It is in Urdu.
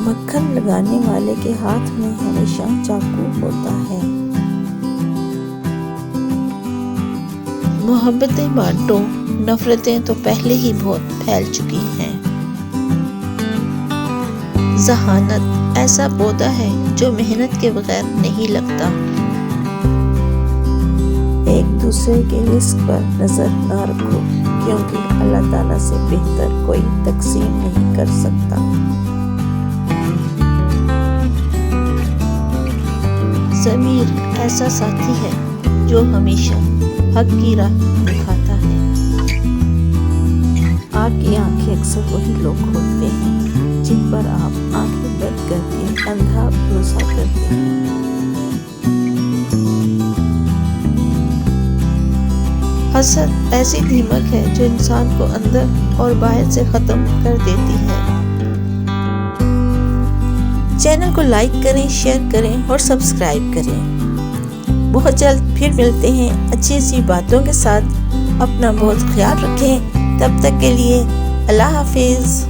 مکھن لگانے والے کے ہاتھ میں ہمیشہ چاقو ہوتا ہے۔ محبتیں بانٹو، نفرتیں تو پہلے ہی بہت پھیل چکی ہیں۔ ذہانت ایسا پودا ہے جو محنت کے بغیر نہیں لگتا۔ ایک دوسرے کے رزق پر نظر نہ رکھو، کیونکہ اللہ تعالیٰ سے بہتر کوئی تقسیم نہیں کر سکتا۔ ضمیر ایسا ساتھی ہے جو ہمیشہ حق کی راہ دکھاتا ہے۔ آپ کی آنکھیں اکثر وہی لوگ کھولتے ہیں جن پر آپ آنکھیں بند کر کے اندھا بھروسہ کرتے ہیں۔ حسد ایسی دیمک ہے جو انسان کو اندر اور باہر سے ختم کر دیتی ہے۔ چینل کو لائک کریں، شیئر کریں اور سبسکرائب کریں۔ بہت جلد پھر ملتے ہیں اچھی باتوں کے ساتھ۔ اپنا بہت خیال رکھیں۔ تب تک کے لیے اللہ حافظ۔